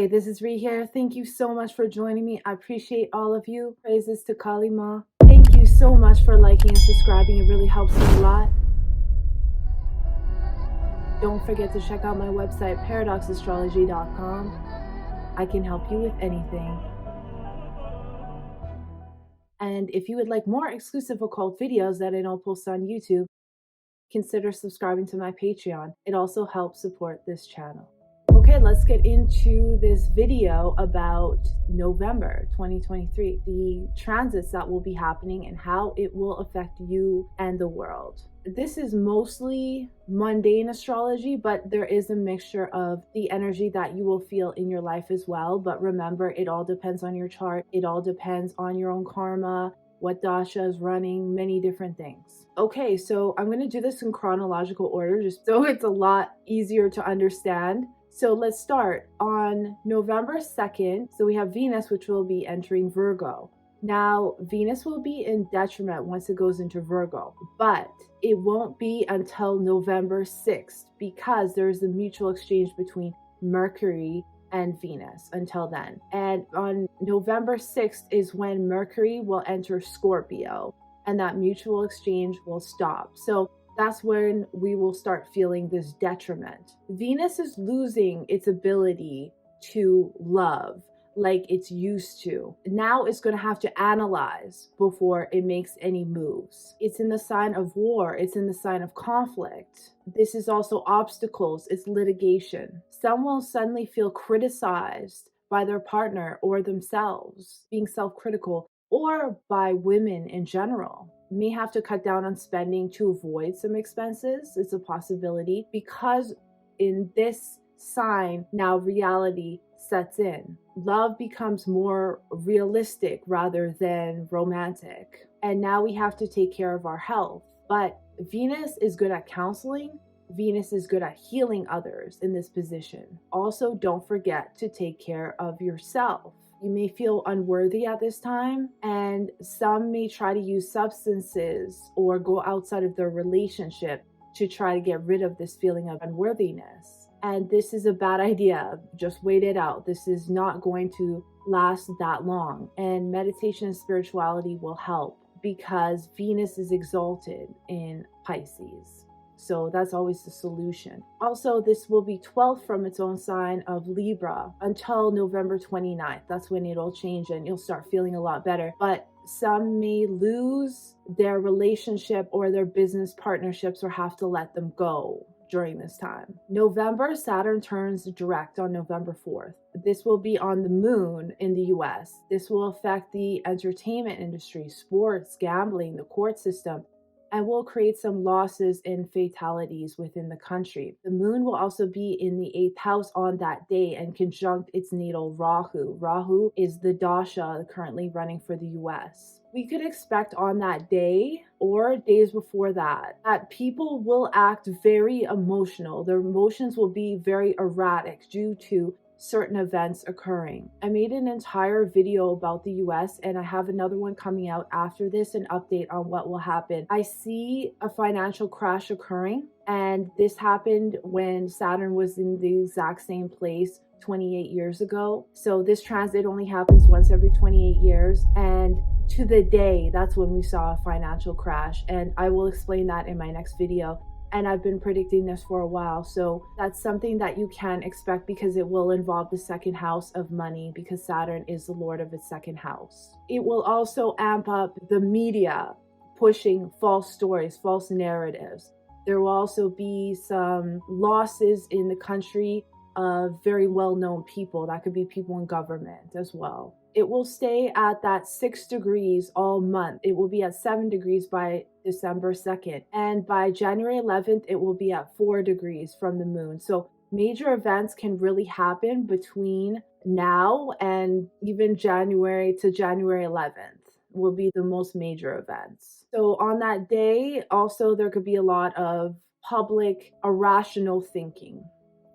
this is Ree here. Thank you so much for joining me. I appreciate all of you. Praises to Kali Ma. Thank you so much for liking and subscribing. It really helps me a lot. Don't forget to check out my website, paradxastrology.com. I can help you with anything. And if you would like more exclusive occult videos that I don't post on YouTube, consider subscribing to my Patreon. It also helps support this channel. Okay, let's get into this video about November 2023, the transits that will be happening and how it will affect you and the world. This is mostly mundane astrology, but there is a mixture of the energy that you will feel in your life as well. But remember, it all depends on your chart. It all depends on your own karma, what dasha is running, many different things. Okay, so I'm going to do this in chronological order just so it's a lot easier to understand. So let's start on November 2nd. So we have Venus, which will be entering Virgo. Now, Venus will be in detriment once it goes into Virgo, but it won't be until November 6th because there's a mutual exchange between Mercury and Venus until then. And on November 6th is when Mercury will enter Scorpio and that mutual exchange will stop. So that's when we will start feeling this detriment. Venus is losing its ability to love like it's used to. Now it's going to have to analyze before it makes any moves. It's in the sign of war. It's in the sign of conflict. This is also obstacles. It's litigation. Some will suddenly feel criticized by their partner or themselves, being self-critical, or by women in general. May have to cut down on spending to avoid some expenses. It's a possibility because in this sign, now reality sets in. Love becomes more realistic rather than romantic. And now we have to take care of our health. But Venus is good at counseling. Venus is good at healing others in this position. Also, don't forget to take care of yourself. You may feel unworthy at this time, and some may try to use substances or go outside of their relationship to try to get rid of this feeling of unworthiness. And this is a bad idea. Just wait it out. This is not going to last that long. And meditation and spirituality will help because Venus is exalted in Pisces. So that's always the solution. Also, this will be 12th from its own sign of Libra until November 29th. That's when it'll change and you'll start feeling a lot better. But some may lose their relationship or their business partnerships or have to let them go during this time. November, Saturn turns direct on November 4th. This will be on the moon in the US. This will affect the entertainment industry, sports, gambling, the court system, and will create some losses and fatalities within the country. The moon will also be in the 8th house on that day and conjunct its natal Rahu. Rahu is the dasha currently running for the US. We could expect on that day or days before that people will act very emotional. Their emotions will be very erratic due to certain events occurring. I made an entire video about the US and I have another one coming out after this, an update on what will happen. I see a financial crash occurring, and this happened when Saturn was in the exact same place 28 years ago. So this transit only happens once every 28 years, and to the day, that's when we saw a financial crash, and I will explain that in my next video. And I've been predicting this for a while. So that's something that you can expect because it will involve the second house of money because Saturn is the lord of its second house. It will also amp up the media pushing false stories, false narratives. There will also be some losses in the country of very well-known people. That could be people in government as well. It will stay at that 6 degrees all month. It will be at 7 degrees by December 2nd. And by January 11th, it will be at 4 degrees from the moon. So major events can really happen between now and even January to January 11th will be the most major events. So on that day, also there could be a lot of public irrational thinking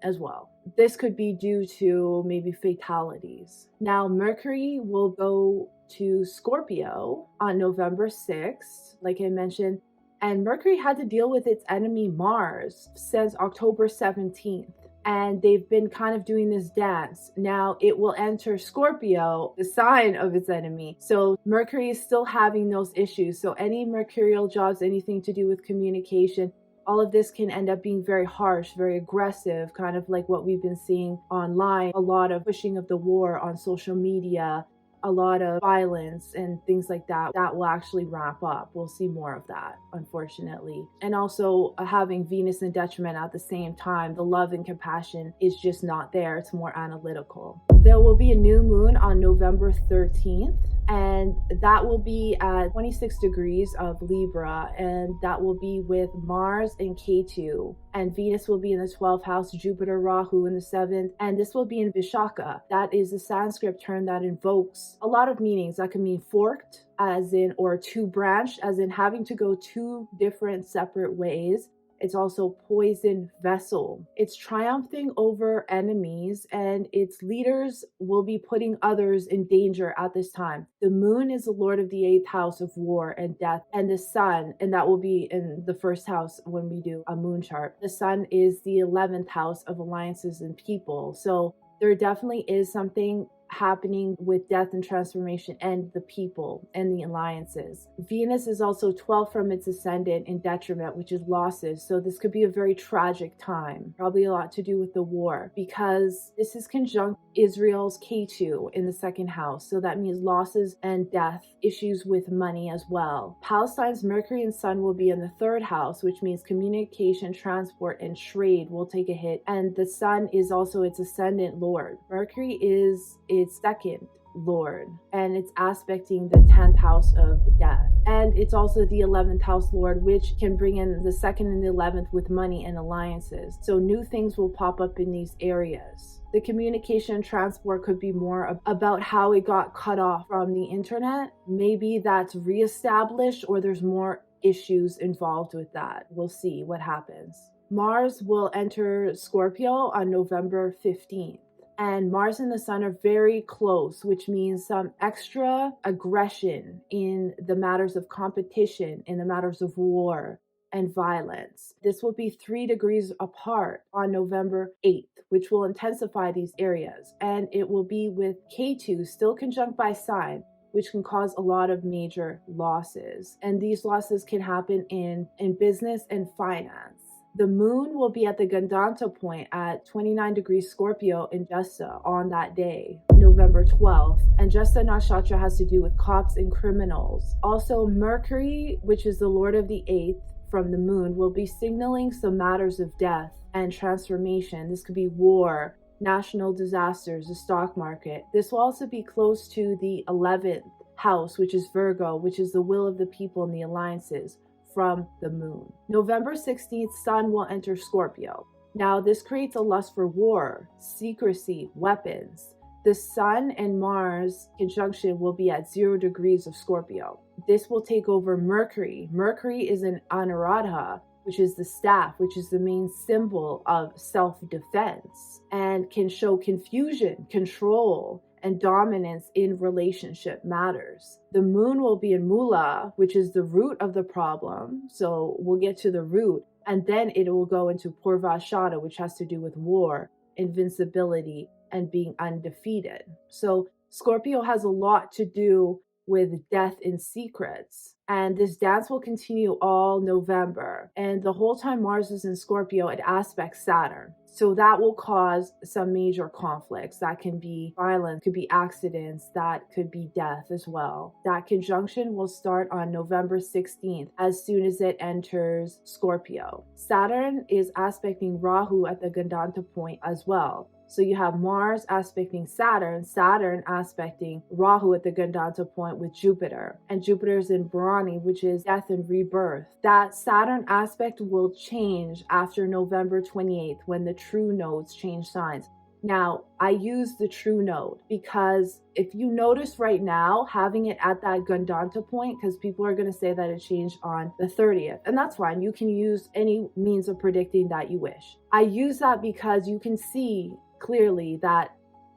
as well. This could be due to maybe fatalities. Now, Mercury will go to Scorpio on November 6th, like I mentioned, and Mercury had to deal with its enemy Mars since October 17th. and they've been kind of doing this dance. Now it will enter Scorpio, the sign of its enemy. So Mercury is still having those issues. So any mercurial jobs, anything to do with communication, all of this can end up being very harsh, very aggressive, kind of like what we've been seeing online. A lot of pushing of the war on social media, a lot of violence and things like that. That will actually ramp up. We'll see more of that, unfortunately. And also having Venus in detriment at the same time, the love and compassion is just not there. It's more analytical. There will be a new moon on November 13th. And that will be at 26 degrees of Libra, and that will be with Mars and Ketu. And Venus will be in the 12th house, Jupiter, Rahu in the 7th, and this will be in Vishaka. That is a Sanskrit term that invokes a lot of meanings. That can mean forked, as in, or two-branched, as in having to go two different separate ways. It's also poison vessel. It's triumphing over enemies, and its leaders will be putting others in danger at this time. The moon is the lord of the 8th house of war and death, and the sun, and that will be in the 1st house when we do a moon chart. The sun is the 11th house of alliances and people. So there definitely is something happening with death and transformation and the people and the alliances. Venus is also 12 from its ascendant in detriment, which is losses. So this could be a very tragic time, probably a lot to do with the war, because this is conjunct Israel's Ketu in the 2nd house. So that means losses and death, issues with money as well. Palestine's Mercury and Sun will be in the 3rd house, which means communication, transport, and trade will take a hit. And the Sun is also its ascendant lord. Mercury is its 2nd lord, and it's aspecting the 10th house of death, and it's also the 11th house lord, which can bring in the 2nd and the 11th with money and alliances. So new things will pop up in these areas. The communication and transport could be more about how it got cut off from the internet. Maybe that's reestablished, or there's more issues involved with that. We'll see what happens. Mars will enter Scorpio on November 15th. And Mars and the Sun are very close, which means some extra aggression in the matters of competition, in the matters of war and violence. This will be 3 degrees apart on November 8th, which will intensify these areas. And it will be with Ketu still conjunct by sign, which can cause a lot of major losses. And these losses can happen in business and finance. The moon will be at the Gandanta point at 29 degrees Scorpio in Jesta on that day, November 12th. And Jesta Nakshatra has to do with cops and criminals. Also, Mercury, which is the lord of the 8th from the moon, will be signaling some matters of death and transformation. This could be war, national disasters, the stock market. This will also be close to the 11th house, which is Virgo, which is the will of the people and the alliances from the moon. November 16th, Sun will enter Scorpio. Now, this creates a lust for war, secrecy, weapons. The Sun and Mars conjunction will be at 0 degrees of Scorpio. This will take over Mercury. Mercury is an Anuradha, which is the staff, which is the main symbol of self-defense, and can show confusion, control, and dominance in relationship matters. The moon will be in Mula, which is the root of the problem. So we'll get to the root, and then it will go into Purvashada, which has to do with war, invincibility, and being undefeated. So Scorpio has a lot to do with death in secrets. And this dance will continue all November. And the whole time Mars is in Scorpio, it aspects Saturn. So that will cause some major conflicts. That can be violence, could be accidents, that could be death as well. That conjunction will start on November 16th, as soon as it enters Scorpio. Saturn is aspecting Rahu at the Gandanta point as well. So you have Mars aspecting Saturn, Saturn aspecting Rahu at the Gandanta point with Jupiter. And Jupiter is in Bharani, which is death and rebirth. That Saturn aspect will change after November 28th when the true nodes change signs. Now, I use the true node because if you notice right now, having it at that Gandanta point, because people are going to say that it changed on the 30th, and that's fine. You can use any means of predicting that you wish. I use that because you can see clearly that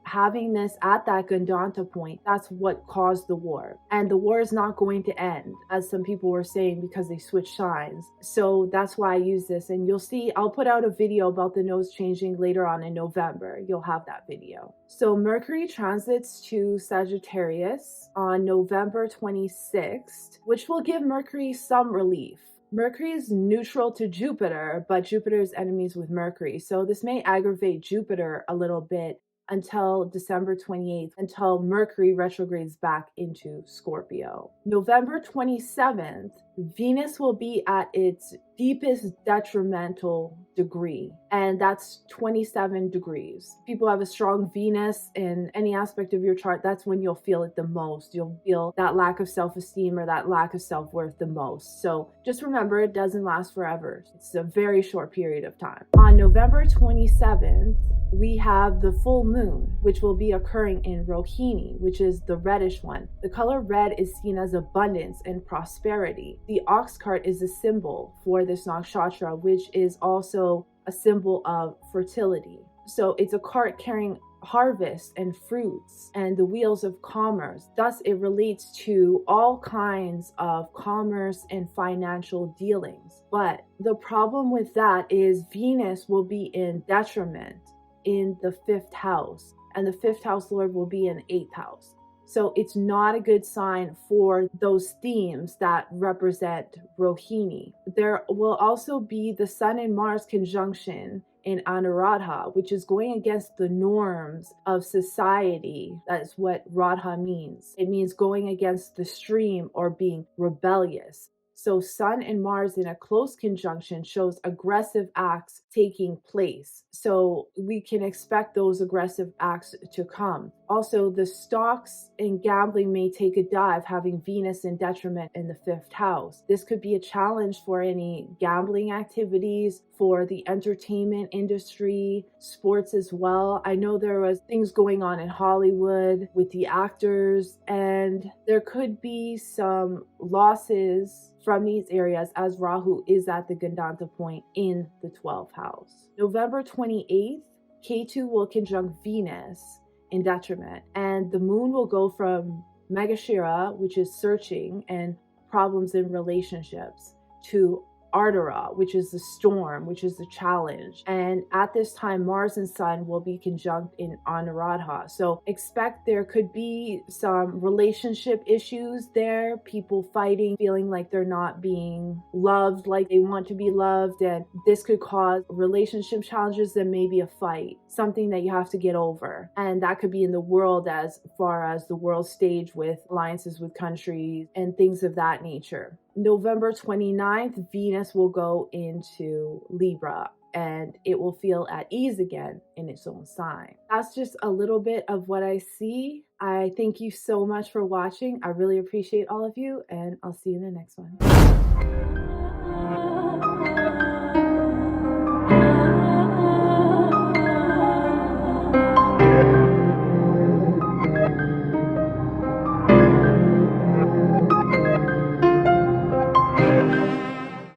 having this at that Gandanta point, that's what caused the war. And the war is not going to end, as some people were saying, because they switched signs. So that's why I use this. And you'll see, I'll put out a video about the nodes changing later on in November. You'll have that video. So Mercury transits to Sagittarius on November 26th, which will give Mercury some relief. Mercury is neutral to Jupiter, but Jupiter is enemies with Mercury. So this may aggravate Jupiter a little bit until December 28th, until Mercury retrogrades back into Scorpio. November 27th, Venus will be at its deepest detrimental degree, and that's 27 degrees. People have a strong Venus in any aspect of your chart, that's when you'll feel it the most. You'll feel that lack of self-esteem or that lack of self-worth the most. So just remember, it doesn't last forever. It's a very short period of time. On November 27th, we have the full moon, which will be occurring in Rohini, which is the reddish one. The color red is seen as abundance and prosperity. The ox cart is a symbol for this nakshatra, which is also a symbol of fertility. So it's a cart carrying harvest and fruits and the wheels of commerce. Thus, it relates to all kinds of commerce and financial dealings. But the problem with that is Venus will be in detriment in the 5th house, and the 5th house lord will be in 8th house. So it's not a good sign for those themes that represent Rohini. There will also be the Sun and Mars conjunction in Anuradha, which is going against the norms of society. That's what Radha means. It means going against the stream or being rebellious. So Sun and Mars in a close conjunction shows aggressive acts taking place. So we can expect those aggressive acts to come. Also, the stocks and gambling may take a dive, having Venus in detriment in the 5th house. This could be a challenge for any gambling activities, for the entertainment industry, sports as well. I know there was things going on in Hollywood with the actors, and there could be some losses from these areas as Rahu is at the Gandanta point in the 12th house. November 28th, Ketu will conjunct Venus in detriment, and the moon will go from Megashira, which is searching and problems in relationships, to Ardara, which is the storm, which is the challenge. And at this time, Mars and Sun will be conjunct in Anuradha. So expect there could be some relationship issues there, people fighting, feeling like they're not being loved like they want to be loved. And this could cause relationship challenges and maybe a fight, something that you have to get over. And that could be in the world as far as the world stage with alliances with countries and things of that nature. November 29th, Venus will go into Libra and it will feel at ease again in its own sign. That's just a little bit of what I see. I thank you so much for watching. I really appreciate all of you, and I'll see you in the next one.